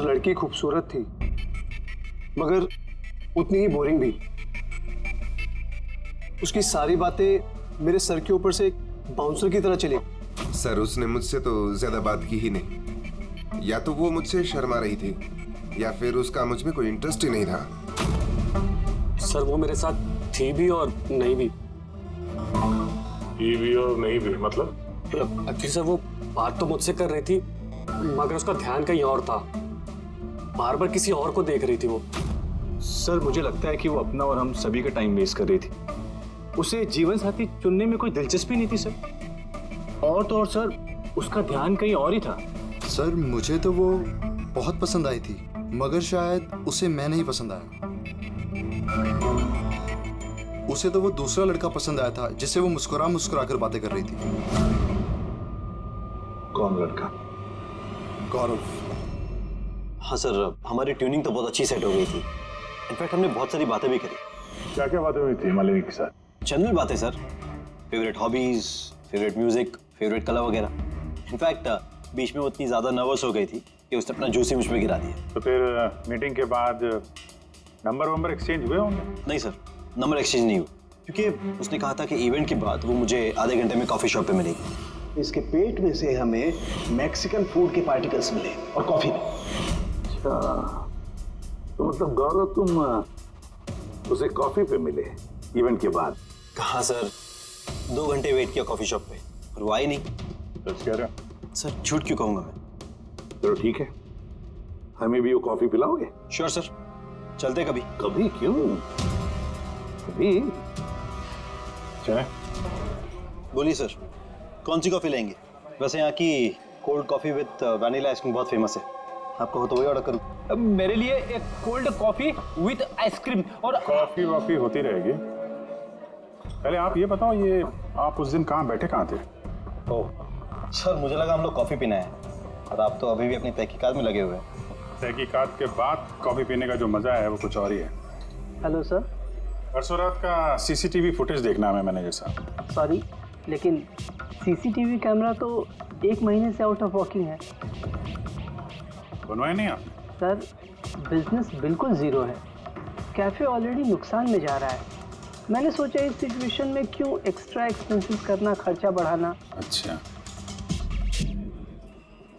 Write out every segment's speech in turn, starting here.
लड़की खूबसूरत थी मगर उतनी ही बोरिंग भी। उसकी सारी बातें मेरे सर के ऊपर से एक बाउंसर की तरह चली। सर उसने मुझसे तो ज्यादा बात की ही नहीं। या तो वो मुझसे शर्मा रही थी या फिर उसका मुझ में कोई इंटरेस्ट ही नहीं था। सर वो मेरे साथ थी भी और नहीं भी। ये भी और नहीं भी मतलब? एक्चुअली सर वो बात तो मुझसे कर रही थी मगर उसका ध्यान कहीं और था। बार बार किसी और को देख रही थी वो। सर मुझे लगता है कि वो अपना और हम सभी का टाइम वेस्ट कर रही थी। उसे जीवन साथी चुनने में कोई दिलचस्पी नहीं थी सर। और तो और सर उसका ध्यान कहीं और ही था। सर मुझे तो वो बहुत पसंद आई थी मगर शायद उसे मैं नहीं पसंद आया। उसे तो वो दूसरा लड़का पसंद आया था जिससे वो मुस्कुरा कर बातें कर रही थी। कौन लड़का? गौरव। हाँ सर, हमारी ट्यूनिंग तो बहुत अच्छी सेट हो गई थी। इनफैक्ट हमने बहुत सारी बातें भी करी। क्या क्या बातें हुई थी मालिनी के साथ? जनरल बातें sir, favourite hobbies, favourite music, favourite colour वगैरह। इनफैक्ट बीच में वो इतनी ज्यादा नर्वस हो गई थी कि उसने अपना जूस ही मुझ पे गिरा दिया। तो फिर मीटिंग के बाद नंबर एक्सचेंज हुए होंगे? नहीं सर, नंबर एक्सचेंज नहीं हुआ क्योंकि उसने कहा था कि इवेंट के बाद वो मुझे आधे घंटे में कॉफी शॉप पे मिलेगी। इसके पेट में से हमें मैक्सिकन फूड के पार्टिकल्स मिले और कॉफी में। अच्छा, तो मतलब गौरव तुम उसे कॉफी पे मिले इवेंट के बाद? कहा सर, 2 घंटे वेट किया कॉफी शॉप पे और वो आई नहीं। सच कह रहे हो? सर झूठ क्यों कहूंगा मैं। चलो ठीक है, हमें भी वो कॉफी पिलाओगे? श्योर सर, चलते कभी। कभी क्यों? कभी चले। बोलिए सर, कौन सी कॉफी लेंगे? वैसे यहाँ की cold coffee with vanilla ice cream बहुत फेमस है। आपको हो तो वही ऑर्डर करूँ? मेरे लिए एक कोल्ड कॉफी विद आइसक्रीम। और कॉफी वॉफी होती रहेगी। पहले आप ये बताओ, ये आप उस दिन कहाँ बैठे कहाँ थे? ओह सर, मुझे लगा हम लोग कॉफी पीना है और आप तो अभी भी अपनी तहकीकात में लगे हुए हैं। तहकीकात के बाद कॉफी पीने का जो मजा है वो कुछ और ही है। Hello sir. परसों रात का सीसीटीवी फुटेज देखना है मैनेजर साहब। सॉरी, लेकिन सीसीटीवी कैमरा तो 1 महीने से आउट ऑफ वर्किंग है। बनवाए नहीं आप? सर बिजनेस बिल्कुल ज़ीरो है। कैफ़े ऑलरेडी नुकसान में जा रहा है। मैंने सोचा इस सिचुएशन में क्यों एक्स्ट्रा एक्सपेंसेस करना, खर्चा बढ़ाना। अच्छा,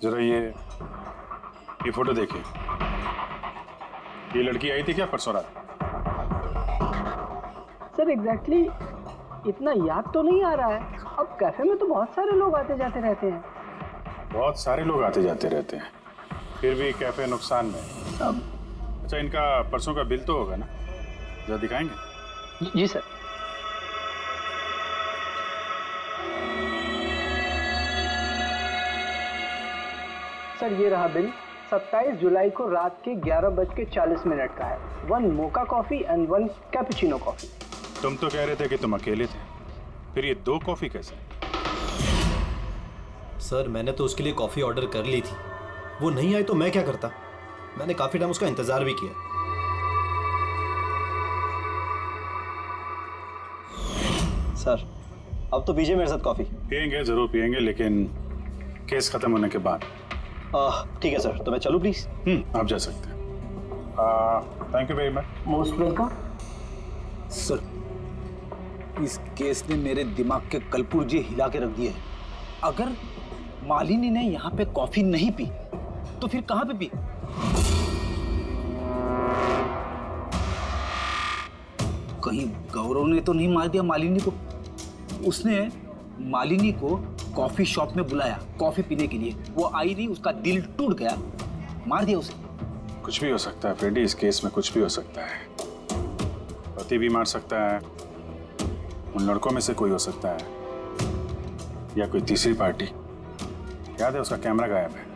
जरा ये फोटो देखिए। ये लड़की आई थी क्या परसों रात? सर एग्जैक्टली इतना याद तो नहीं आ रहा है। अब कैफ़े में तो बहुत सारे लोग आते जाते रहते हैं। बहुत सारे लोग आते जाते रहते हैं, फिर भी कैफे नुकसान में। अच्छा, इनका परसों का बिल तो होगा ना? जरा दिखाएंगे? जी सर। सर ये रहा बिल। 27 जुलाई को रात के 11:40 का है। 1 mocha coffee and 1 cappuccino coffee. तुम तो कह रहे थे कि तुम अकेले थे, फिर ये 2 कॉफी कैसे? सर मैंने तो उसके लिए कॉफ़ी ऑर्डर कर ली थी, वो नहीं आई तो मैं क्या करता। मैंने काफ़ी टाइम उसका इंतज़ार भी किया। सर अब तो पीजिए मेरे साथ कॉफी। पियेंगे, जरूर पियेंगे, लेकिन केस खत्म होने के बाद। ठीक है सर, तो मैं चलूँ प्लीज? आप जा सकते हैं। Thank you very much. Most welcome. Sir इस केस ने मेरे दिमाग के कलपुर्जे हिला के रख दिए हैं। अगर मालिनी ने यहाँ पे कॉफी नहीं पी तो फिर कहाँ पे पी? कहीं गौरव ने तो नहीं मार दिया मालिनी को? उसने मालिनी को कॉफी शॉप में बुलाया कॉफी पीने के लिए, वो आई नहीं, उसका दिल टूट गया, मार दिया उसे। कुछ भी हो सकता है फ्रेडी, इस केस में कुछ भी हो सकता है। पति भी मार सकता है, उन लड़कों में से कोई हो सकता है, या कोई तीसरी पार्टी। याद है उसका कैमरा गायब है।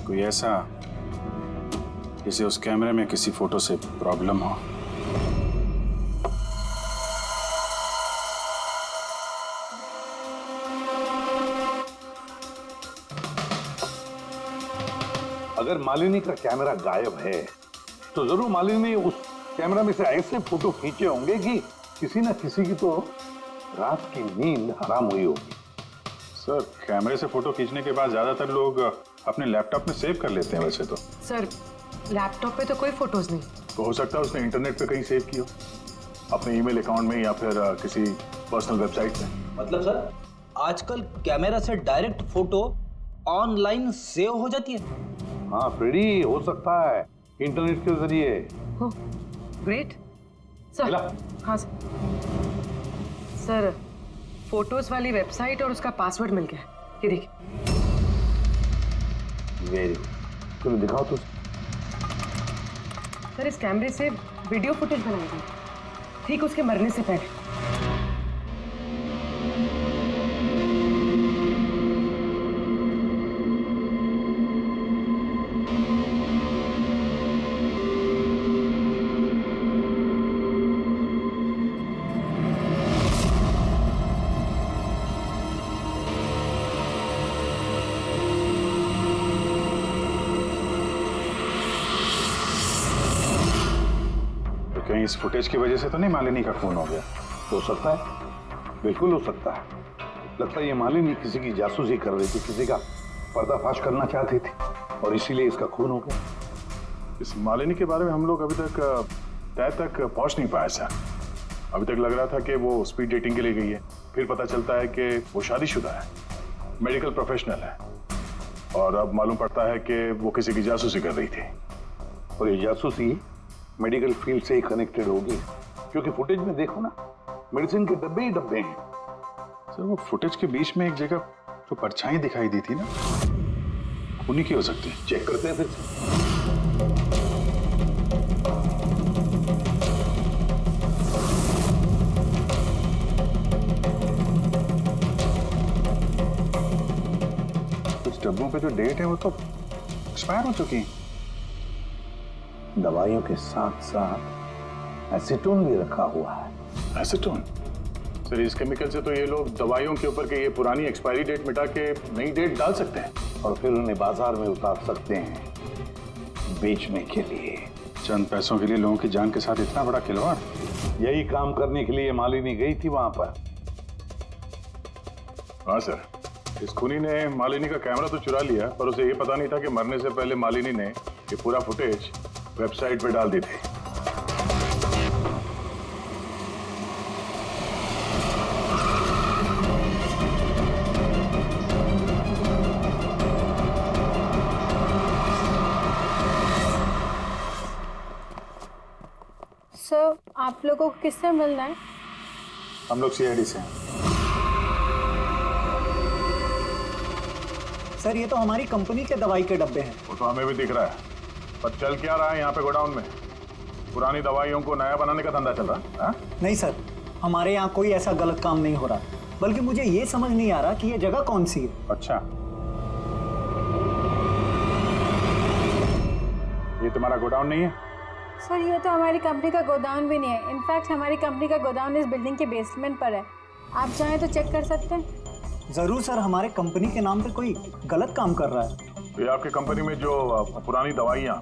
कोई ऐसा जिसे उस कैमरे में किसी फोटो से प्रॉब्लम हो। अगर मालिनी का कैमरा गायब है तो जरूर मालिनी ने उस कैमरा में से ऐसे फोटो खींचे होंगे कि किसी न किसी की तो रात की नींद हराम हुई होगी। सर कैमरे से फोटो खींचने के बाद ज्यादातर लोग अपने लैपटॉप में सेव कर लेते हैं वैसे तो। सर लैपटॉप पे तो कोई फोटोज नहीं। तो हो सकता है उसने इंटरनेट पे कहीं सेव की हो, अपने ईमेल अकाउंट में या फिर किसी पर्सनल वेबसाइट पे। मतलब सर आजकल कैमरा से डायरेक्ट फोटो ऑनलाइन सेव हो जाती है? हाँ फ्रेडी, हो सकता है इंटरनेट के जरिए। हो ग्रेट सर। मिला? हाँ सर, फोटोज वाली वेबसाइट और उसका पासवर्ड मिल गया। ये देखिए। वेरी गुड, चलो दिखाओ तो। सर इस कैमरे से वीडियो फुटेज बनाई गई ठीक उसके मरने से पहले। कहीं इस फुटेज की वजह से तो नहीं मालिनी का खून हो गया? हो सकता है, बिल्कुल हो सकता है। लगता है ये मालिनी किसी की जासूसी कर रही थी, किसी का पर्दाफाश करना चाहती थी और इसीलिए इसका खून हो गया। इस मालिनी के बारे में हम लोग अभी तक तय तक पहुंच नहीं पाए सर। अभी तक लग रहा था कि वो स्पीड डेटिंग के लिए गई है, फिर पता चलता है कि वो शादीशुदा है, मेडिकल प्रोफेशनल है, और अब मालूम पड़ता है कि वो किसी की जासूसी कर रही थी। और ये जासूसी मेडिकल फील्ड से ही कनेक्टेड होगी, क्योंकि फुटेज में देखो ना, मेडिसिन के डब्बे ही डब्बे हैं। सर वो फुटेज के बीच में एक जगह जो परछाई दिखाई दी थी ना, उन्हीं की हो सकती है। चेक करते हैं फिर से। कुछ डब्बों पे जो डेट है वो तो एक्सपायर हो चुकी है। दवाइयों के साथ साथ एसीटोन भी रखा हुआ है। एसीटोन? सर इस केमिकल से तो ये लोग दवाइयों के ऊपर के ये पुरानी एक्सपायरी डेट मिटा के नई डेट डाल सकते हैं और फिर उन्हें बाजार में उतार सकते हैं बेचने के लिए। चंद पैसों के लिए लोगों की जान के साथ इतना बड़ा खिलवाड़। यही काम करने के लिए मालिनी गई थी वहां पर। हाँ सर, इस खूनी ने मालिनी का कैमरा तो चुरा लिया, पर उसे ये पता नहीं था कि मरने से पहले मालिनी ने ये पूरा फुटेज वेबसाइट पे डाल दी थी। सर आप लोगों को किससे मिलना है? हम लोग सीआईडी से हैं। सर ये तो हमारी कंपनी के दवाई के डब्बे हैं। वो तो हमें भी दिख रहा है, पर चल क्या रहा है यहाँ पे गोडाउन में? पुरानी दवाइयों को नया बनाने का धंधा चल रहा है? हाँ? नहीं सर, हमारे यहाँ कोई ऐसा गलत काम नहीं हो रहा, बल्कि मुझे ये समझ नहीं आ रहा कि ये जगह कौन सी है। अच्छा, ये तुम्हारा गोडाउन नहीं है? सर ये तो हमारी कंपनी का गोदाम भी नहीं है। इनफैक्ट हमारी कंपनी का गोदाम इस बिल्डिंग के बेसमेंट पर है। आप चाहें तो चेक कर सकते हैं। जरूर सर, हमारे कंपनी के नाम पे कोई गलत काम कर रहा है। ये आपकी कंपनी में जो पुरानी दवाइयाँ,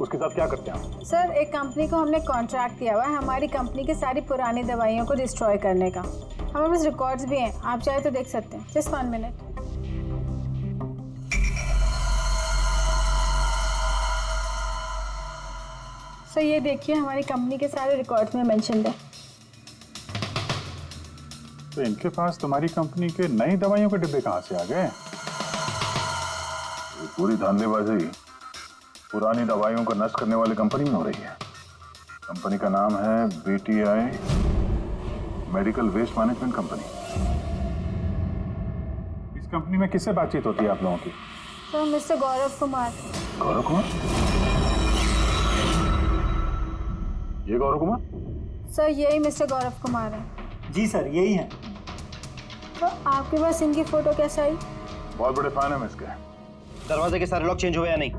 उसके साथ क्या करते हैं आप? सर एक कंपनी को हमने कॉन्ट्रैक्ट दिया हुआ है हमारी कंपनी की सारी पुरानी दवाइयों को डिस्ट्रॉय करने का। हमारे पास रिकॉर्ड्स भी हैं, आप चाहे तो देख सकते हैं। Just 1 minute. सर ये देखिए, हमारी कंपनी के सारे रिकॉर्ड्स में मेंशन है। तो इनके पास तुम्हारी कंपनी के नई दवाइयों के डिब्बे कहाँ से आ गए? पूरी धांधलेबाजी पुरानी दवाइयों को नष्ट करने वाली कंपनी में हो रही है। कंपनी का नाम है BTI medical waste management company. इस कंपनी में किससे बातचीत होती है आप लोगों की? Sir mister Gaurav Kumar. गौरव कुमार? ये गौरव कुमार? सर यही मिस्टर गौरव कुमार है। जी सर यही है। तो आपके पास इनकी फोटो कैसे आई? बहुत बड़े फैन है इसके। दरवाजे के सारे लॉक चेंज हुए या नहीं?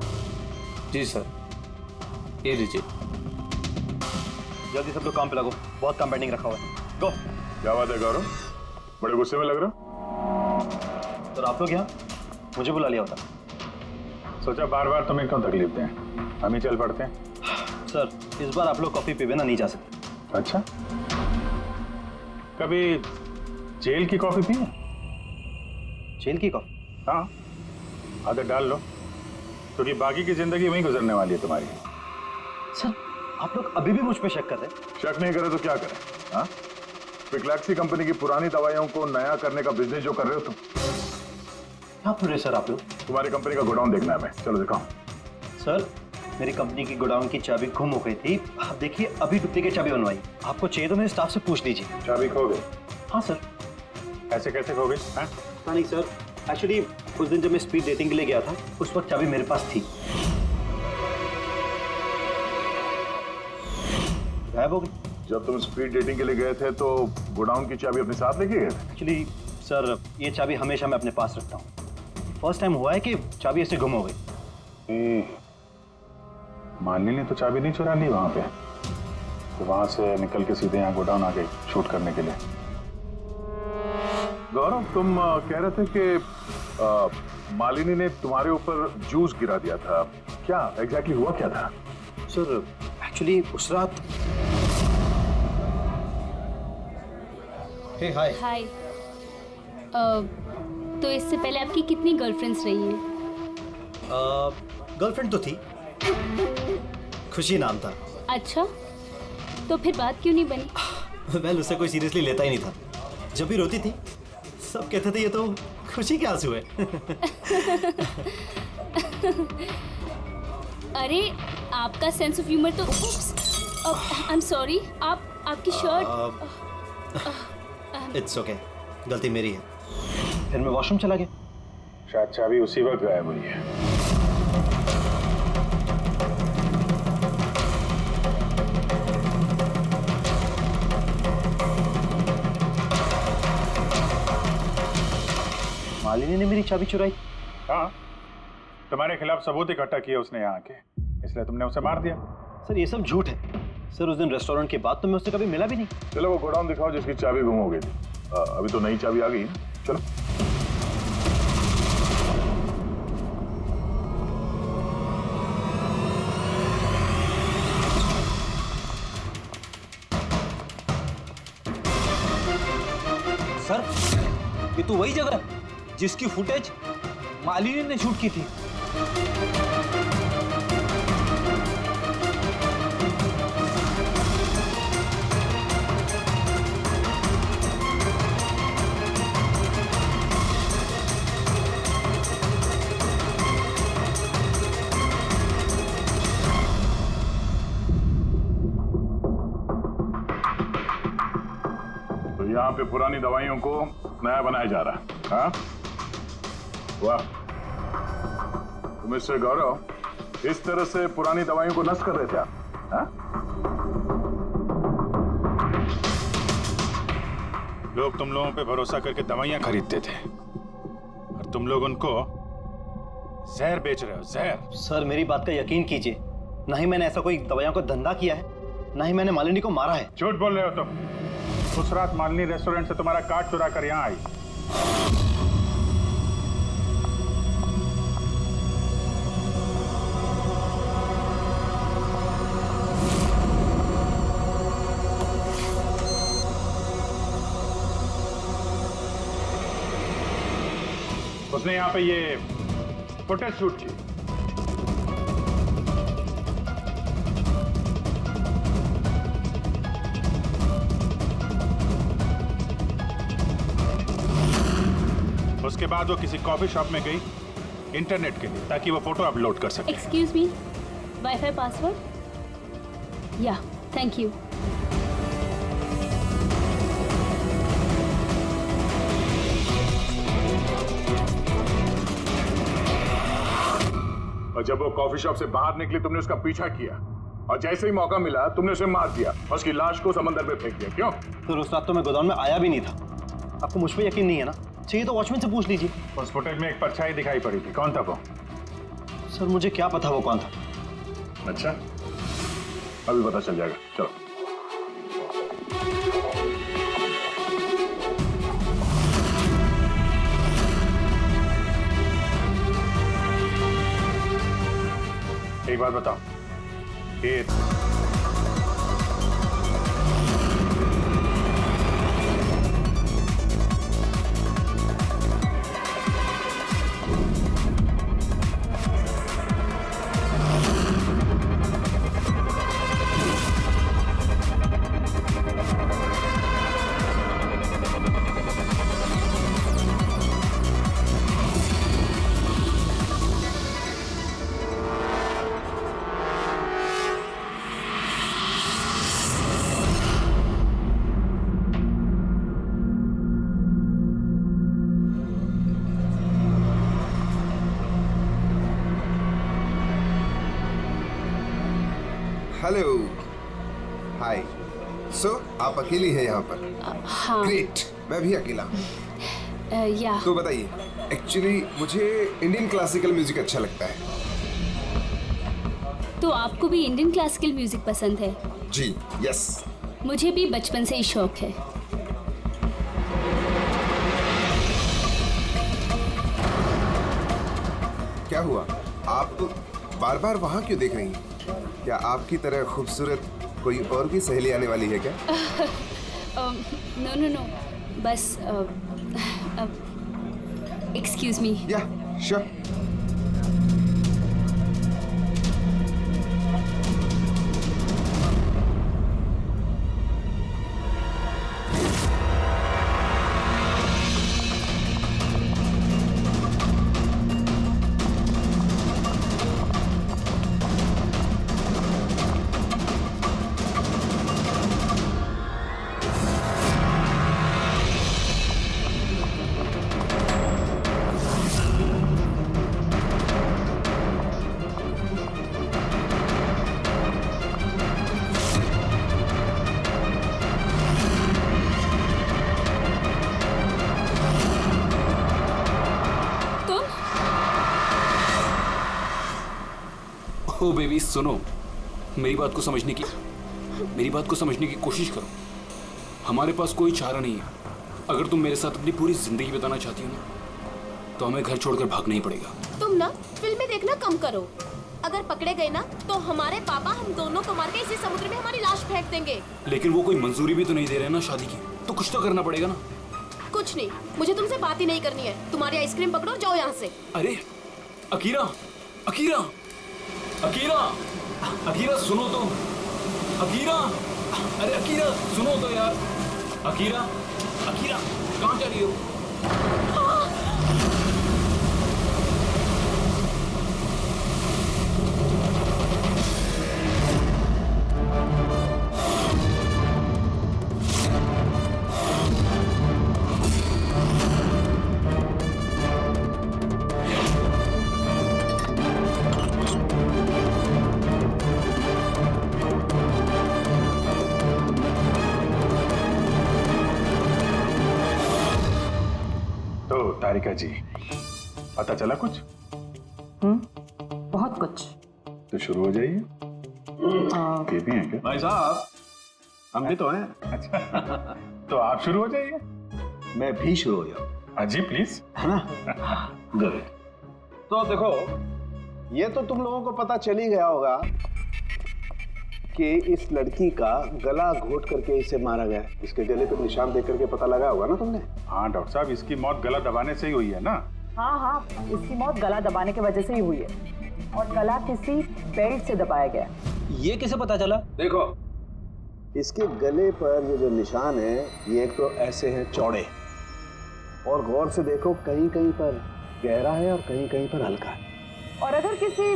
जी सर, ये लीजिए। जल्दी सब लोग काम पे लगो, बहुत काम पेंडिंग रखा हुआ है। गो। क्या बात है गौरव, बड़े गुस्से में लग रहे हो? सर आप लोग यहाँ मुझे बुला लिया होता। सोचा बार बार तुम्हें क्यों तकलीफ दें, हम ही चल पड़ते हैं। सर इस बार आप लोग कॉफी पी बिना नहीं जा सकते। अच्छा, कभी जेल की कॉफी पी है? जेल की कॉफी? हाँ, आदत डाल लो, क्योंकि बाकी की जिंदगी वहीं गुजरने वाली है तुम्हारी। सर आप लोग अभी भी मुझ पे शक कर रहे हैं? शक नहीं करे तो क्या करें? हाँ, पिक्लैक्सी कंपनी की पुरानी दवाइयों को नया करने का बिजनेस जो कर रहे हो तुम। क्या बोल रहे सर आप लोग? तुम्हारी कंपनी का गोडाउन देखना है मैं, चलो दिखाओ। सर मेरी कंपनी की गोडाउन की चाबी गुम हो गई थी, आप देखिए अभी डुप्लीकेट चाबी बनवाई। आपको चाहिए तो मेरे स्टाफ से पूछ लीजिए। चाबी खो गई? हाँ सर। ऐसे कैसे खो गई? हाँ नहीं सर, एक्चुअली उस दिन जब मैं स्पीड डेटिंग के लिए गया था उस वक्त चाबी मेरे पास थी, गायब हो गई। जब तुम स्पीड डेटिंग के लिए गए थे तो गोडाउन की चाबी अपने साथ लेके गए थे? एक्चुअली सर ये चाबी हमेशा मैं अपने पास रखता हूँ। फर्स्ट टाइम हुआ है कि चाबी ऐसे गुम हो गई। मालिनी ने तो चाबी नहीं चुरा ली वहां पे, तो वहां से निकल के सीधे यहाँ गोडाउन आ गई शूट करने के लिए। गौरव, तुम कह रहे थे कि मालिनी ने तुम्हारे ऊपर जूस गिरा दिया था, क्या एग्जैक्टली हुआ क्या था? सर एक्चुअली उस रात हाय। हाय। तो इससे पहले आपकी कितनी गर्लफ्रेंड्स रही हैं? गर्लफ्रेंड तो थी, खुशी नाम था। अच्छा, तो फिर बात क्यों नहीं बनी? वेल उसे कोई सीरियसली लेता ही नहीं था। जब भी रोती थी सब कहते थे ये तो खुशी के आंसू है। अरे आपका सेंस ऑफ ह्यूमर तो आई एम सॉरी, आपकी शर्ट। इट्स ओके, गलती मेरी है। फिर मैं वॉशरूम चला गया, शायद चाबी उसी वक्त गायब हुई है। मालिनी ने मेरी चाबी चुराई? हाँ, तुम्हारे खिलाफ सबूत इकट्ठा किया उसने यहाँ के, इसलिए तुमने उसे मार दिया। सर ये सब झूठ है सर, उस दिन रेस्टोरेंट के बाद तो मैं उससे कभी मिला भी नहीं। चलो वो गोडाउन दिखाओ जिसकी चाबी गुम हो गई थी। अभी तो नई चाबी आ गई है, चलो। सर ये तो वही जगह है जिसकी फुटेज मालिनी ने शूट की थी। तो यहाँ पे पुरानी दवाइयों को नया बनाया जा रहा है। हाँ वाह, तो मिस्टर गौरव इस तरह से पुरानी दवाइयों को नष्ट कर रहे थे आप? हाँ? लोग तुम लोगों पे भरोसा करके दवाइयां खरीदते थे और तुम लोग उनको जहर बेच रहे हो, जहर। सर मेरी बात का यकीन कीजिए, ना ही मैंने ऐसा कोई दवाइयों का धंधा किया है, ना ही मैंने मालिनी को मारा है। झूठ बोल रहे हो तुम। उस रात मालिनी रेस्टोरेंट से तुम्हारा कार्ड चुरा कर यहाँ आई। उसने यहाँ पे ये फुटेज शूट की। उसके बाद वो किसी कॉफी शॉप में गई इंटरनेट के लिए, ताकि वो फोटो अपलोड कर सके। Excuse me, wifi password? या थैंक यू। और जब वो कॉफी शॉप से बाहर निकली तुमने उसका पीछा किया और जैसे ही मौका मिला तुमने उसे मार दिया और उसकी लाश को समंदर में फेंक दिया। क्यों? तो उस रात तो मैं गोदाम में आया भी नहीं था। आपको मुझ पे यकीन नहीं है ना? चाहिए तो वॉचमैन से पूछ लीजिए। उस फुटेज में एक परछाई दिखाई पड़ी थी, कौन था वो? सर मुझे क्या पता वो कौन था। अच्छा, अभी पता चल जाएगा, चलो। एक बात बताओ, ये हेलो, हाय। सो आप अकेली हैं यहाँ पर? हाँ। ग्रेट, मैं भी अकेला हूँ। या तो बताइए, एक्चुअली मुझे इंडियन क्लासिकल म्यूजिक अच्छा लगता है। तो आपको भी इंडियन क्लासिकल म्यूजिक पसंद है? जी, यस। मुझे भी बचपन से ही शौक है। क्या हुआ, आप बार बार वहाँ क्यों देख रही हैं? क्या आपकी तरह खूबसूरत कोई और भी सहेली आने वाली है क्या? नो नो नो, बस एक्सक्यूज मी। या श्योर। ओ बेबी सुनो, मेरी बात को समझने की कोशिश करो। हमारे पास कोई चारा नहीं है। अगर तुम मेरे साथ अपनी पूरी जिंदगी बिताना चाहती हो ना, तो हमें घर छोड़कर भागना ही पड़ेगा। तुम ना फिल्में देखना कम करो। अगर पकड़े गए ना तो हमारे पापा हम दोनों को मार के इसी समुद्र में हमारी लाश फेंक देंगे। लेकिन वो कोई मंजूरी भी तो नहीं दे रहे ना शादी की, तो कुछ तो करना पड़ेगा ना। कुछ नहीं, मुझे तुमसे बात ही नहीं करनी है। तुम्हारी आइसक्रीम पकड़ो, जाओ यहाँ से। अरे अकीरा, अकीरा, अकीरा, अकीरा सुनो तो, अकीरा, अरे अकीरा सुनो तो यार, अकीरा, अकीरा कहाँ जा रही हो? तारिका जी, पता चला कुछ? बहुत कुछ। तो शुरू हो जाइए। ये भी हैं क्या? भाई साहब, हम भी तो हैं। अच्छा, तो आप शुरू हो जाइए। मैं भी शुरू हो जाऊं? जी प्लीज। है ना? गुड। तो देखो, ये तो तुम लोगों को पता चल ही गया होगा कि इस लड़की का गला घोट करके इसे मारा गया। इसके गले पे निशान देख करके पता लगा होगा ना तुमने? हाँ डॉक्टर साहब, इसकी मौत गला दबाने से ही हुई है ना? हाँ, इसकी मौत गला दबाने की वजह से ही हुई है, और गला किसी बेल्ट से दबाया गया। ये कैसे पता चला? देखो, इसके गले पर ये जो निशान है, ये एक तो ऐसे हैं चौड़े, और गौर से देखो कहीं कहीं पर गहरा है और कहीं कहीं पर हल्का है। और अगर किसी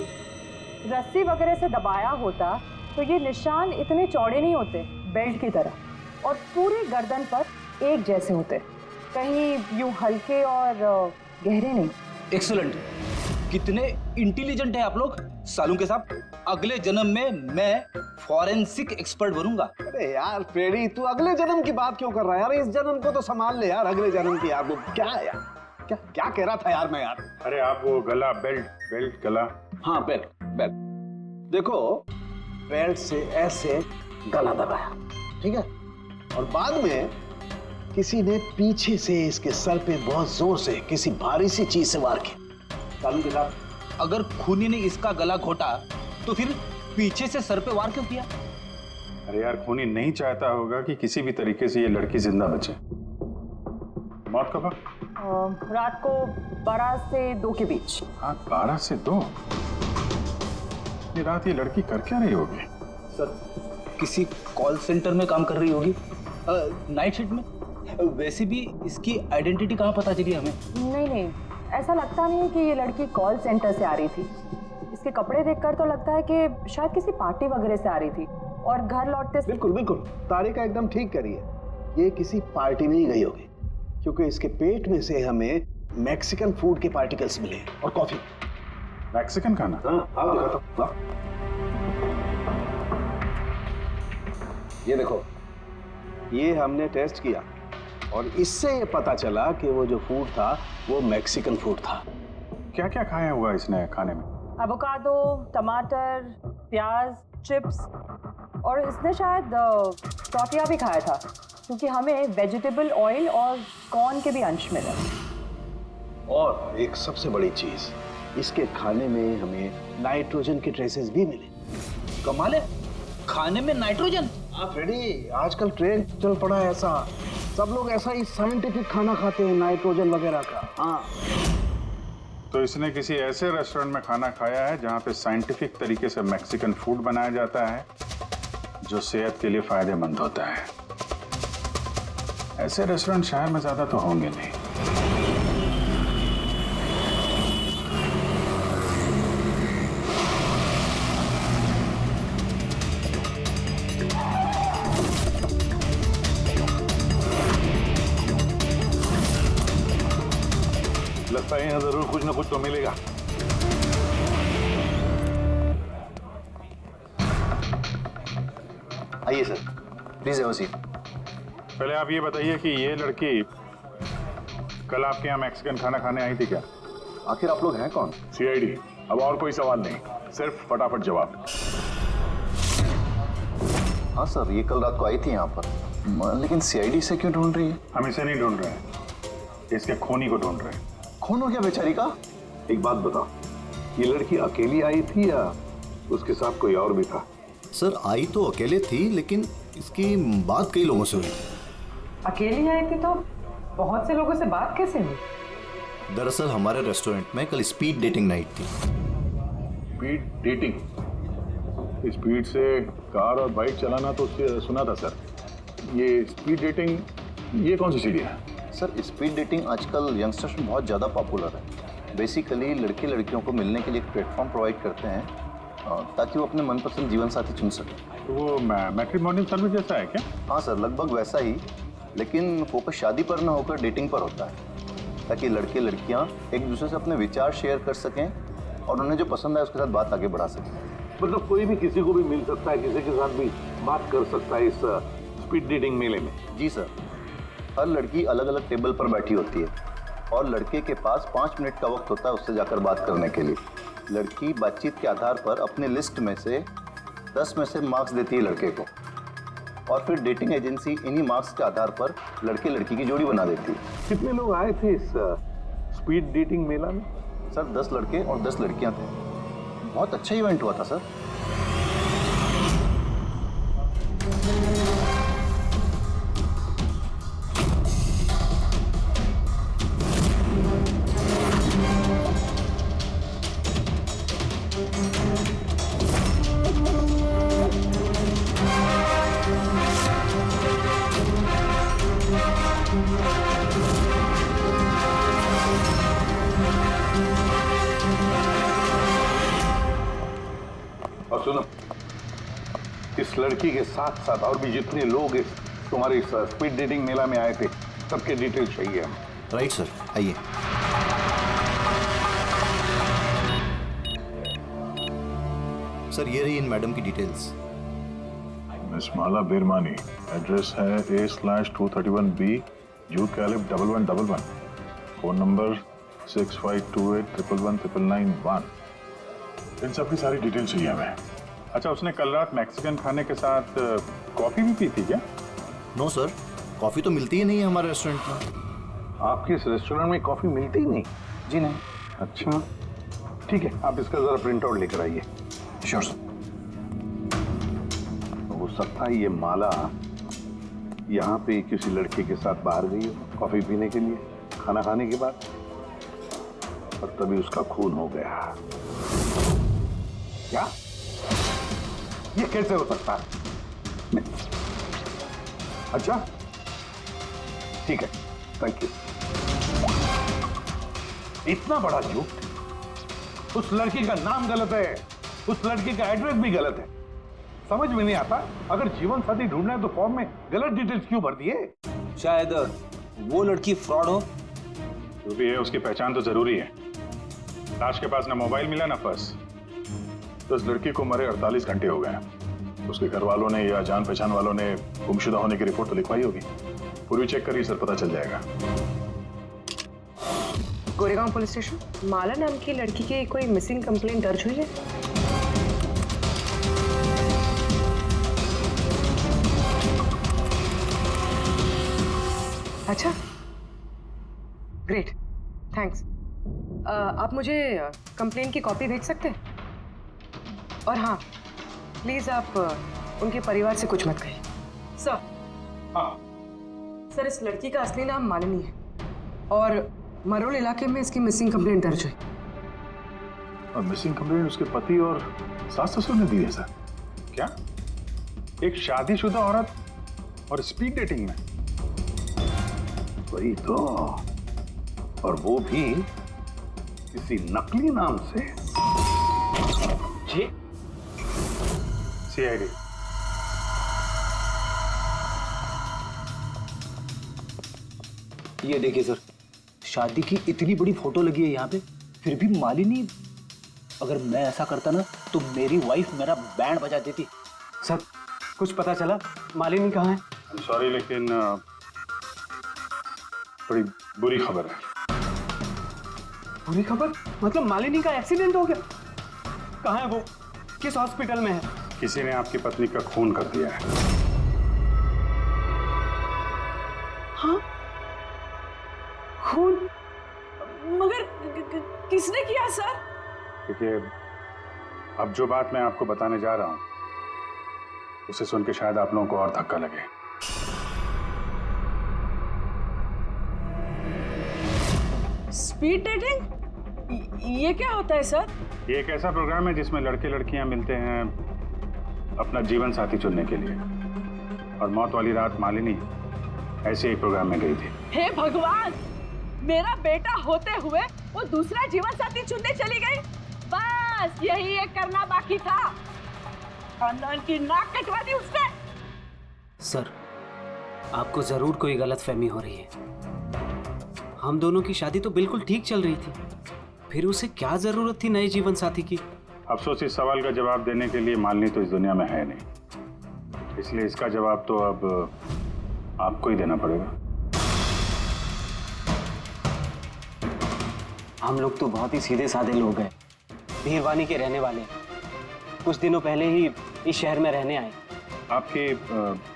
रस्सी वगैरह से दबाया होता तो ये निशान इतने चौड़े नहीं होते, बेल्ट की तरह, और पूरी गर्दन पर एक जैसे होते, कहीं यूं हल्के और गहरे नहीं। एक्सीलेंट, कितने इंटेलिजेंट है आप लोग। सालू के साथ अगले जन्म में मैं फॉरेंसिक एक्सपर्ट बनूंगा। अरे यार पेड़ी, तू अगले जन्म की बात क्यों कर रहा है यार? इस जन्म को तो संभाल ले यार, अगले जन्म की यार। क्या है यार, क्या कह रहा था यार मैं यार? अरे आप वो गला, बेल्ट गला। हाँ बेल्ट। देखो, बेल्ट से ऐसे गला दबाया, ठीक है, और बाद में किसी ने पीछे से इसके सर पे बहुत जोर से किसी भारी सी चीज से वार किया। कानून के साथ अगर खूनी ने इसका गला घोटा तो फिर पीछे से सर पे वार क्यों किया? अरे यार, खूनी नहीं चाहता होगा कि किसी भी तरीके से ये लड़की जिंदा बचे। मौत कब? रात को 12 से 2 के बीच। हाँ, 12 से 2? ये रात ये लड़की कर क्या रही होगी? सर, किसी कॉल सेंटर में काम कर रही होगी, नाइट शिफ्ट में। वैसे भी इसकी आइडेंटिटी कहाँ पता चली हमें? नहीं, ऐसा लगता नहीं है कि ये लड़की कॉल सेंटर से आ रही थी। इसके कपड़े देखकर तो लगता है कि शायद किसी पार्टी वगैरह से आ रही थी, और घर लौटते। बिल्कुल, तारिका एकदम ठीक करी है। ये किसी पार्टी में ही गई होगी, क्योंकि इसके पेट में से हमें मैक्सिकन फूड के पार्टिकल्स मिले और कॉफी। मैक्सिकन खाना? हाँ, आओ दिखाता हूं। ये देखो, ये हमने टेस्ट किया और इससे ये पता चला कि वो जो फूड था वो मैक्सिकन फूड था। क्या क्या खाया हुआ इसने खाने में? एवोकाडो, टमाटर, प्याज, चिप्स और इसने शायद टॉफिया भी खाया था, क्योंकि हमें वेजिटेबल ऑयल और कॉर्न के भी अंश मिले। और एक सबसे बड़ी चीज, इसके खाने में हमें नाइट्रोजन के ट्रेसेस भी मिले। कमाल है, खाने में नाइट्रोजन। हाँ फ्रेडी, आजकल ट्रेंड चल पड़ा है ऐसा, सब लोग ऐसा ही साइंटिफिक खाना खाते हैं, नाइट्रोजन वगैरह का। हाँ, तो इसने किसी ऐसे रेस्टोरेंट में खाना खाया है जहां पे साइंटिफिक तरीके से मैक्सिकन फूड बनाया जाता है जो सेहत के लिए फायदेमंद होता है। ऐसे रेस्टोरेंट शहर में ज्यादा तो होंगे नहीं। लगता है यहाँ जरूर कुछ ना कुछ तो मिलेगा। आइए sir, please have a seat. पहले आप ये बताइए कि ये लड़की कल आपके यहाँ मैक्सिकन खाना खाने आई थी क्या? आखिर आप लोग हैं कौन? सीआईडी। अब और कोई सवाल नहीं, सिर्फ फटाफट जवाब। हाँ सर, ये कल रात को आई थी यहाँ पर, लेकिन सीआईडी से क्यों ढूंढ रही है? हम इसे नहीं ढूंढ रहे हैं, इसके खूनी को ढूंढ रहे हैं। खून हो गया बेचारी का? एक बात बताओ, ये लड़की अकेली आई थी या उसके साथ कोई और भी था? सर आई तो अकेले थी, लेकिन इसकी बात कई लोगों से हुई। अकेली आई थी तो बहुत से लोगों से बात कैसे हुई? दरअसल हमारे रेस्टोरेंट में कल स्पीड डेटिंग नाइट थी। Speed dating? स्पीड से कार और बाइक चलाना तो सुना था सर। ये स्पीड डेटिंग, ये कौन सी सीढ़ी है? सर, स्पीड डेटिंग आजकल यंगस्टर्स में बहुत ज़्यादा पॉपुलर है। बेसिकली लड़के लड़कियों को मिलने के लिए एक प्लेटफॉर्म प्रोवाइड करते हैं ताकि वो अपने मनपसंद जीवन साथी चुन सकें। तो वो मैट्रिमोनियल सर्विस जैसा है क्या? हाँ सर, लगभग वैसा ही, लेकिन फोकस शादी पर न होकर डेटिंग पर होता है, ताकि लड़के लड़कियाँ एक दूसरे से अपने विचार शेयर कर सकें और उन्हें जो पसंद है उसके साथ बात आगे बढ़ा सकें। मतलब कोई भी किसी को भी मिल सकता है, किसी के साथ भी बात कर सकता है इस स्पीड डेटिंग मेले में? जी सर, हर लड़की अलग अलग टेबल पर बैठी होती है और लड़के के पास 5 मिनट का वक्त होता है उससे जाकर बात करने के लिए। लड़की बातचीत के आधार पर अपने लिस्ट में से 10 में से मार्क्स देती है लड़के को, और फिर डेटिंग एजेंसी इन्हीं मार्क्स के आधार पर लड़के लड़की की जोड़ी बना देती है। कितने लोग आए थे इस स्पीड डेटिंग मेला में? सर 10 लड़के और 10 लड़कियां थे। बहुत अच्छा इवेंट हुआ था सर। और सुनो, इस लड़की के साथ साथ और भी जितने लोग इस तुम्हारे इस स्पीड डेटिंग मेला में आए थे, सबके डिटेल्स चाहिए हमें। राइट सर, आइए। सर ये रही इन मैडम की डिटेल्स। मिस माला बिरमानी, एड्रेस है A/231B youth Caleb 1111, phone number 6528119991। इन सब की सारी डिटेल चाहिए हमें। अच्छा, उसने कल रात मैक्सिकन खाने के साथ कॉफी भी पी थी क्या? नो सर, कॉफी तो मिलती ही नहीं है हमारे रेस्टोरेंट में। आपके इस रेस्टोरेंट में कॉफी मिलती ही नहीं? जी नहीं। अच्छा ठीक है, आप इसका जरा प्रिंट आउट लेकर आइए। Sure sir. हो सकता है ये माला यहाँ पे किसी लड़के के साथ बाहर गई हो कॉफी पीने के लिए खाना खाने के बाद, और तभी उसका खून हो गया। क्या? ये कैसे हो सकता है? अच्छा ठीक है, थैंक यू। इतना बड़ा झूठ? उस लड़की का नाम गलत है, उस लड़की का एड्रेस भी गलत है। समझ में नहीं आता, अगर जीवन साथी ढूंढना है तो फॉर्म में गलत डिटेल्स क्यों भर दिए? शायद वो लड़की फ्रॉड हो। जो भी है उसकी पहचान तो जरूरी है। लाश के पास ना मोबाइल मिला ना पर्स, तो इस लड़की को मरे 48 घंटे हो गए। उसके घर वालों ने या जान पहचान वालों ने गुमशुदा होने की रिपोर्ट तो लिखवाई होगी। पूरी चेक करिए सर, पता चल जाएगा। गोरेगांव पुलिस स्टेशन, माला नाम की लड़की की कोई मिसिंग कंप्लेंट दर्ज हुई है? अच्छा, ग्रेट, थैंक्स। आप मुझे कंप्लेंट की कॉपी भेज सकते हैं? और हाँ, प्लीज आप उनके परिवार से कुछ मत कहिए। सर, हाँ सर, इस लड़की का असली नाम मालिनी है और मरोल इलाके में इसकी मिसिंग कंप्लेंट दर्ज हुई। और मिसिंग कंप्लेंट उसके पति और सास ससुर ने दी है सर? क्या एक शादीशुदा औरत और स्पीड डेटिंग में? वही तो, और वो भी किसी नकली नाम से। जी सीआईडी। ये देखिए सर, शादी की इतनी बड़ी फोटो लगी है यहाँ पे, फिर भी मालिनी, अगर मैं ऐसा करता ना तो मेरी वाइफ मेरा बैंड बजा देती। सर, कुछ पता चला मालिनी कहाँ है? सॉरी, लेकिन बड़ी बुरी खबर है। बुरी खबर? मतलब मालिनी का एक्सीडेंट हो गया? कहाँ है वो? किस हॉस्पिटल में है? किसी ने आपकी पत्नी का खून कर दिया है। हाँ? खून? मगर किसने किया सर? देखिए, अब जो बात मैं आपको बताने जा रहा हूं उसे सुन के शायद आप लोगों को और धक्का लगे। Speed dating? ये क्या होता है सर? ये एक ऐसा प्रोग्राम है जिसमें लड़के लड़कियां मिलते हैं अपना जीवन साथी चुनने के लिए, और मौत वाली रात मालिनी ऐसे एक प्रोग्राम में गई थी। हे भगवान, मेरा बेटा होते हुए वो दूसरा जीवन साथी चुनने चली गई। बस यही एक करना बाकी था, खानदान की नाक कटवा दी उसने। सर, आपको जरूर कोई गलतफहमी हो रही है। हम दोनों की शादी तो बिल्कुल ठीक चल रही थी, फिर उसे क्या जरूरत थी नए जीवन साथी की? अफसोस, इस सवाल का जवाब देने के लिए मालिनी तो इस दुनिया में है नहीं, इसलिए इसका जवाब तो अब आपको ही देना पड़ेगा। हम लोग तो बहुत ही सीधे साधे लोग हैं, भीरवानी के रहने वाले हैं। कुछ दिनों पहले ही इस शहर में रहने आए। आपकी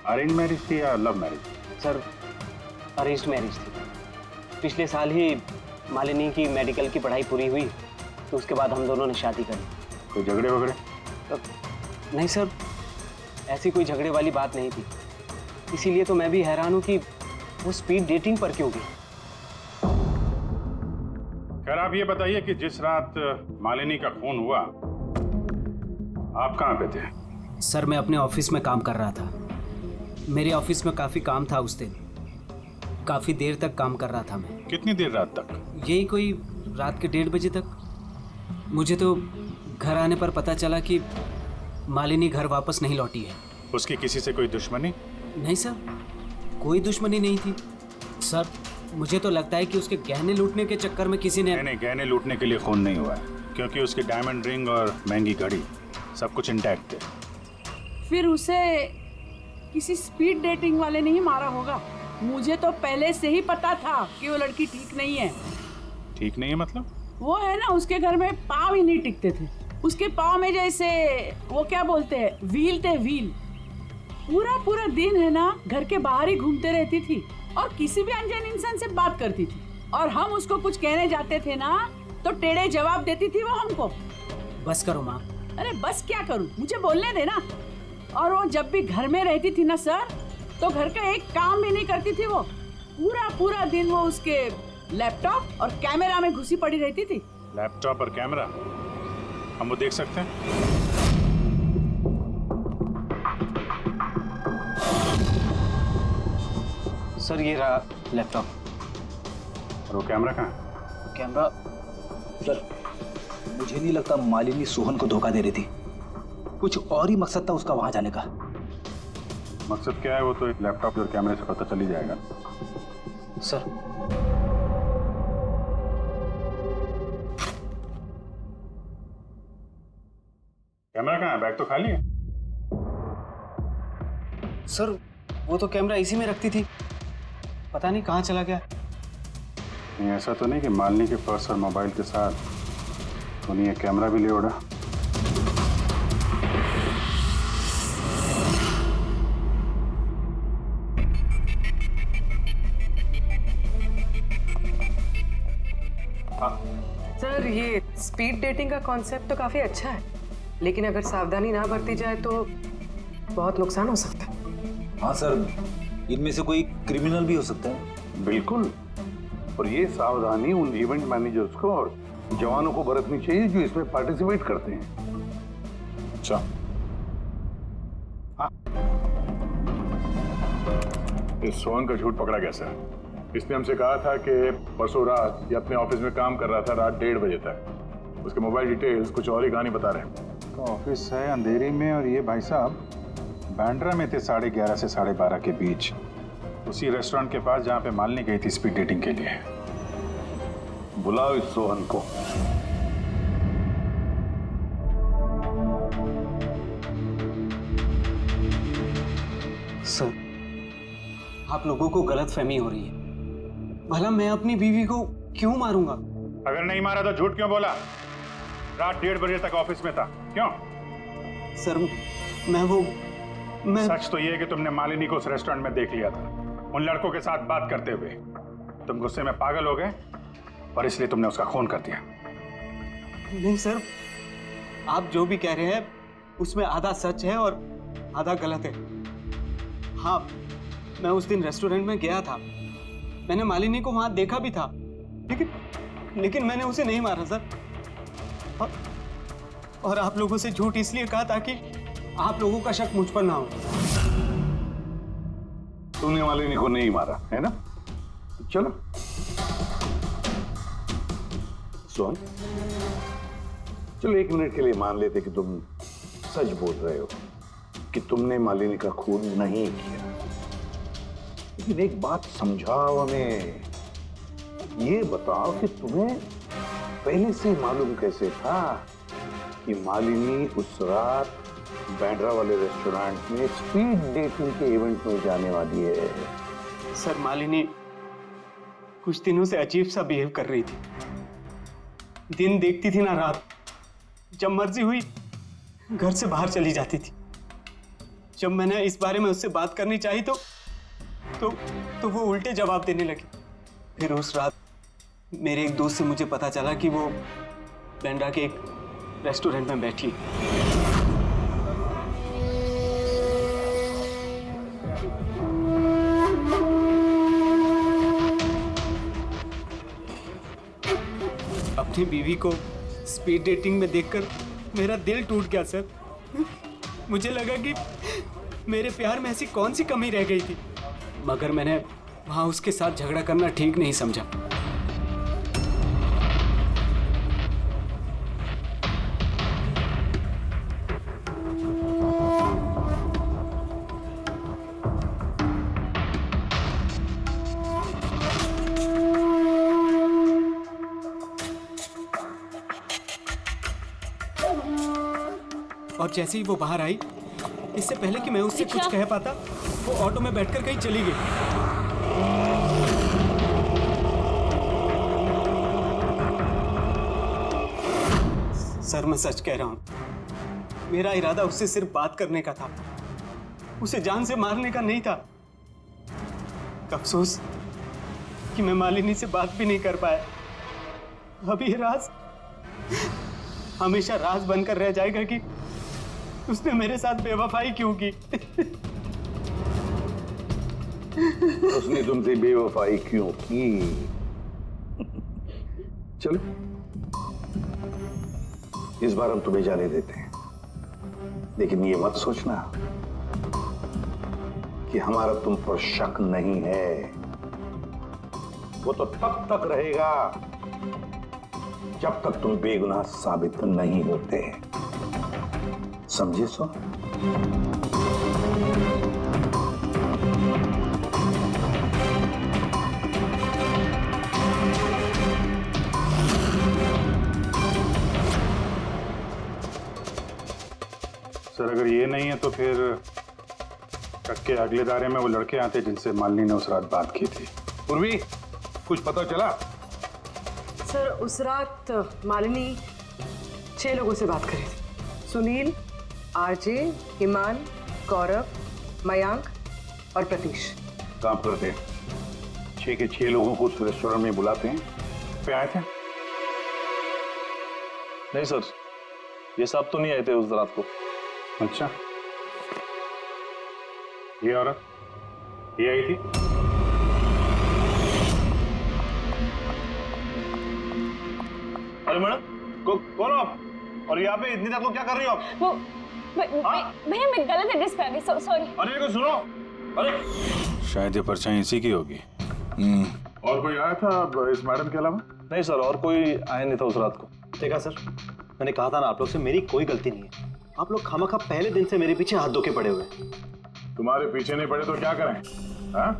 अरेंज मैरिज थी या love marriage? Sir, arranged marriage थी। पिछले साल ही मालिनी की मेडिकल की पढ़ाई पूरी हुई, तो उसके बाद हम दोनों ने शादी करी। कोई झगड़े वगड़े? नहीं सर, ऐसी कोई झगड़े वाली बात नहीं थी। इसीलिए तो मैं भी हैरान हूं कि वो स्पीड डेटिंग पर क्यों गई। खैर, आप ये बताइए कि जिस रात मालिनी का खून हुआ आप कहाँ पे थे? सर, मैं अपने ऑफिस में काम कर रहा था। मेरे ऑफिस में काफ़ी काम था उस दिन। काफ़ी देर तक काम कर रहा था मैं। कितनी देर रात तक? यही कोई रात के 1:30 बजे तक। मुझे तो घर आने पर पता चला कि मालिनी घर वापस नहीं लौटी है। उसकी किसी से कोई दुश्मनी? नहीं सर, कोई दुश्मनी नहीं थी। सर, मुझे तो लगता है कि उसके गहने लूटने के चक्कर में किसी ने... नहीं, गहने लूटने के लिए खून नहीं हुआ है, क्योंकि उसके डायमंड रिंग और महंगी घड़ी सब कुछ इंटैक्ट थे। फिर उसे किसी स्पीड डेटिंग वाले ने ही मारा होगा। मुझे तो पहले से ही पता था कि वो लड़की ठीक नहीं है। ठीक नहीं है मतलब? वो है ना, उसके घर में पाँव ही नहीं टिकते थे। उसके पाँव में जैसे वो क्या बोलते हैं, व्हील थे, व्हील। पूरा दिन है ना घर के बाहर ही घूमते रहती थी और किसी भी अनजान इंसान से बात करती थी। और हम उसको कुछ कहने जाते थे ना तो टेढ़े जवाब देती थी वो हमको। बस करो माँ। अरे बस क्या करूं, मुझे बोलने देना। और वो जब भी घर में रहती थी ना सर, तो घर का एक काम भी नहीं करती थी। वो पूरा दिन वो उसके लैपटॉप और कैमरा में घुसी पड़ी रहती थी। लैपटॉप और कैमरा, हम वो देख सकते हैं? सर, ये रहा लैपटॉप। और वो कैमरा कहाँ है? कैमरा? सर, मुझे नहीं लगता मालिनी सोहन को धोखा दे रही थी। कुछ और ही मकसद था उसका वहां जाने का। मकसद क्या है वो तो एक लैपटॉप और कैमरे से पता चल ही जाएगा। सर, कैमरा कहाँ है? बैग तो खाली है। सर वो तो कैमरा इसी में रखती थी, पता नहीं कहाँ चला गया। नहीं, ऐसा तो नहीं कि मालिनी के पर्स और मोबाइल के साथ उन्हें ये कैमरा भी ले उड़ा? सर ये स्पीड डेटिंग का कॉन्सेप्ट तो काफी अच्छा है, लेकिन अगर सावधानी ना बरती जाए तो बहुत नुकसान हो सकता है। हाँ सर, इनमें से कोई क्रिमिनल भी हो सकता है। बिल्कुल, और ये सावधानी उन इवेंट मैनेजर्स को और जवानों को बरतनी चाहिए जो इसमें पार्टिसिपेट करते हैं। अच्छा, इस सोहन का झूठ पकड़ा कैसा? इसने हमसे कहा था कि परसों रात ये अपने ऑफिस में काम कर रहा था रात 1:30 बजे तक। उसके मोबाइल डिटेल्स कुछ और ही कहानी बता रहे हैं। तो ऑफिस है अंधेरी में और ये भाई साहब बांद्रा में थे 11:30 से 12:30 के बीच, उसी रेस्टोरेंट के पास जहाँ पे मालिनी गई थी स्पीड डेटिंग के लिए। बुलाओ इस सोहन को। सर आप लोगों को गलतफहमी हो रही है। भला मैं अपनी बीवी को क्यों मारूंगा? अगर नहीं मारा तो झूठ क्यों बोला? रात 1:30 बजे तक ऑफिस में था, क्यों? सर मैं सच तो ये है कि तुमने मालिनी को उस रेस्टोरेंट में देख लिया था उन लड़कों के साथ बात करते हुए। तुम गुस्से में पागल हो गए और इसलिए तुमने उसका खून कर दिया। नहीं सर, आप जो भी कह रहे हैं उसमें आधा सच है और आधा गलत है। हाँ, मैं उस दिन रेस्टोरेंट में गया था, मैंने मालिनी को वहां देखा भी था, लेकिन मैंने उसे नहीं मारा सर। और आप लोगों से झूठ इसलिए कहा ताकि आप लोगों का शक मुझ पर ना हो। तूने मालिनी को नहीं मारा है ना? चलो सोहन, चलो 1 मिनट के लिए मान लेते कि तुम सच बोल रहे हो कि तुमने मालिनी का खून नहीं किया, लेकिन एक बात समझाओ हमें। ये बताओ कि तुम्हें पहले से मालूम कैसे था कि मालिनी उस रात बांद्रा वाले रेस्टोरेंट में स्पीड डेटिंग के इवेंट में जाने वाली है? सर मालिनी कुछ दिनों से अजीब सा बिहेव कर रही थी। दिन देखती थी ना रात, जब मर्जी हुई घर से बाहर चली जाती थी। जब मैंने इस बारे में उससे बात करनी चाहिए तो वो उल्टे जवाब देने लगी। फिर उस रात मेरे एक दोस्त से मुझे पता चला कि वो बांद्रा के एक रेस्टोरेंट में बैठी। अपनी बीवी को स्पीड डेटिंग में देखकर मेरा दिल टूट गया सर। मुझे लगा कि मेरे प्यार में ऐसी कौन सी कमी रह गई थी, मगर मैंने वहां उसके साथ झगड़ा करना ठीक नहीं समझा। और जैसे ही वो बाहर आई, इससे पहले कि मैं उससे कुछ कह पाता, वो ऑटो में बैठकर कहीं चली गई। सर मैं सच कह रहा हूं, मेरा इरादा उससे सिर्फ बात करने का था, उसे जान से मारने का नहीं था। अफसोस कि मैं मालिनी से बात भी नहीं कर पाया। अब ये राज हमेशा राज बनकर रह जाएगा कि उसने मेरे साथ बेवफाई क्यों की। उसने तुमसे बेवफाई क्यों की? चलो इस बार हम तुम्हें जाने देते हैं, लेकिन ये मत सोचना कि हमारा तुम पर शक नहीं है। वो तो तब तक रहेगा जब तक तुम बेगुनाह साबित नहीं होते। समझे सो? सर अगर ये नहीं है तो फिर ट्रक के अगले दायरे में वो लड़के आते जिनसे मालिनी ने उस रात बात की थी। पूर्वी, कुछ पता चला? सर उस रात मालिनी 6 लोगों से बात करी थी। सुनील, आरजे, हिमान, गौरव, मयांक और प्रतीश। काम करते हैं, 6 के 6 लोगों को उस रेस्टोरेंट में बुलाते हैं। पे आए थे? नहीं सर, ये सब तो नहीं आए थे उस रात को। अच्छा, ये औरत ये आई थी? अरे मैडम, कौन हो आप? और यहाँ पे इतनी रात को क्या कर रही हो आप? वो भैया मैं गलत एड्रेस पे आ गई, सॉरी। अरे को सुनो, अरे शायद ये परछाई इसी की होगी। और कोई आया था इस मैडम के अलावा? नहीं सर, और कोई आया नहीं था उस रात को। देखा सर, मैंने कहा था ना आप लोग से, मेरी कोई गलती नहीं है। आप लोग खामखा पहले दिन से मेरे पीछे हाथ धो के पड़े हुए। तुम्हारे पीछे नहीं पड़े तो क्या करें? हाँ?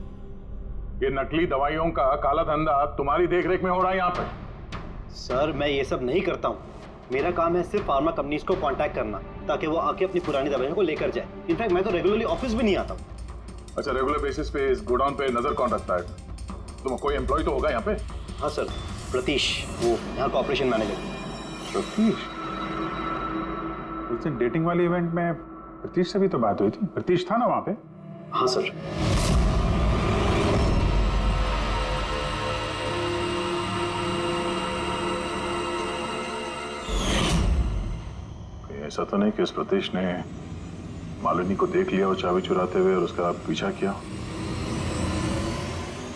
ये नकली दवाइयों का काला धंधा तुम्हारी देखरेख में हो रहा है यहाँ पे। सर मैं ये सब नहीं करता हूँ। मेरा काम है सिर्फ फार्मा कंपनीज को कांटेक्ट करना ताकि वो आके अपनी पुरानी दवाइयों को लेकर जाए। इनफैक्ट मैं तो रेगुलरली ऑफिस भी नहीं आता हूँ। अच्छा, रेगुलर बेसिस पे इस गोडाउन पे नजर कौन रखता है? तुम कोई एम्प्लॉय तो होगा यहाँ पे? हाँ सर, प्रतीश, वो यहाँ का ऑपरेशन मैनेजर। प्रतीश? उस दिन डेटिंग वाले इवेंट में प्रतीश से भी तो बात हुई थी। प्रतीश था ना वहाँ पे? हाँ सर। ऐसा तो नहीं कि उस प्रतीश ने मालिनी को देख लिया और चाबी चुराते हुए और उसका पीछा किया?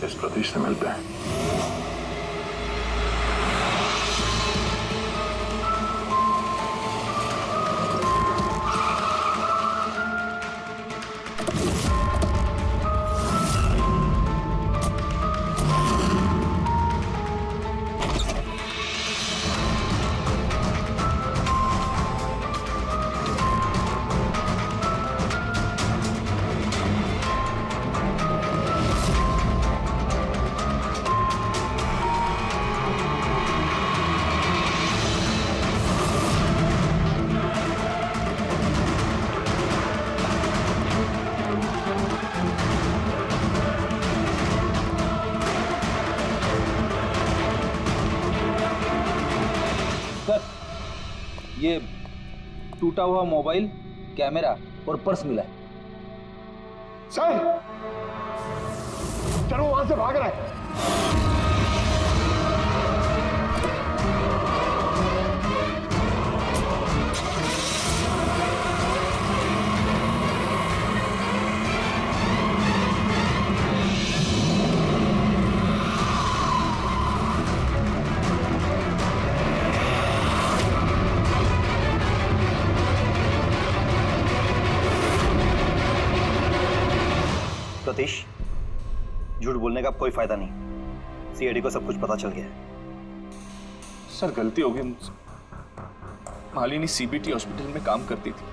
इस प्रतीश से मिलते हैं। ये टूटा हुआ मोबाइल, कैमरा और पर्स मिला है। सर, चलो वहां से भाग रहा है। प्रतीश, झूठ बोलने का कोई फायदा नहीं। सीआईडी को सब कुछ पता चल गया है। सर गलती हो गई मुझसे। मालिनी सीबीटी हॉस्पिटल में काम करती थी।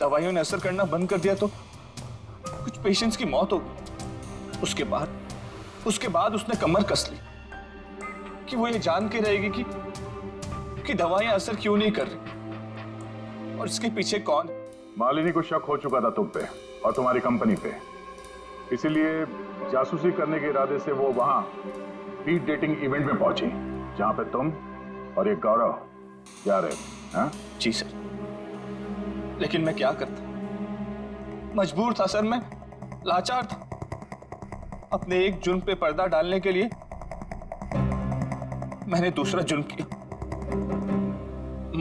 दवाइयों ने असर करना बंद कर दिया तो कुछ पेशेंट्स की मौत हो गई। उसके बाद उसने कमर कस ली कि वो ये जान के रहेगी कि दवाइयां असर क्यों नहीं कर रही और इसके पीछे कौन है। मालिनी को शक हो चुका था तुम पे और तुम्हारी कंपनी पे, इसीलिए जासूसी करने के इरादे से वो वहां स्पीड डेटिंग इवेंट में पहुंची जहां पे तुम और एक गौरव जा रहे थे। हाँ? जी सर, लेकिन मैं क्या करता, मजबूर था सर, मैं लाचार था। अपने एक जुर्म पे पर्दा डालने के लिए मैंने दूसरा जुर्म किया।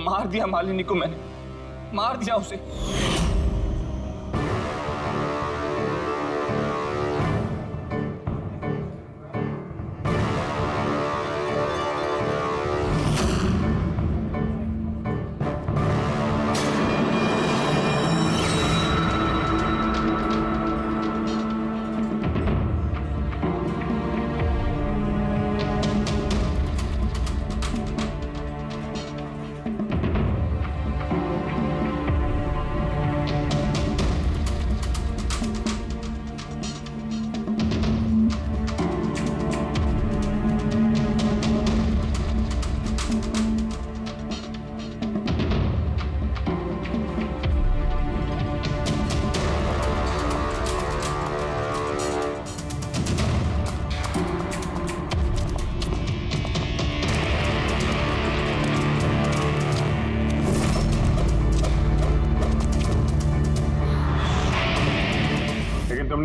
मार दिया मालिनी को, मैंने मार दिया उसे।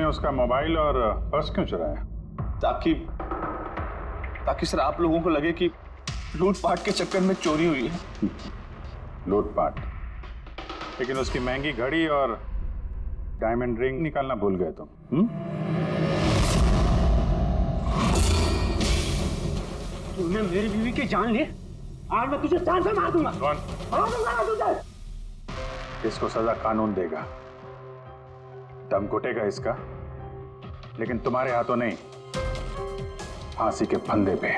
तुमने उसका मोबाइल और पर्स क्यों चुराया? ताकि सर आप लोगों को लगे कि लूटपाट के चक्कर में चोरी हुई है। लूटपाट? लेकिन उसकी महंगी घड़ी और डायमंड रिंग निकालना भूल गए तुम। तूने मेरी बीवी की जान ली, आज मैं तुझे जान से मार दूंगा। कौन? इसको सजा कानून देगा। दम घुटेगा इसका, लेकिन तुम्हारे हाथों नहीं, फांसी के फंदे पे।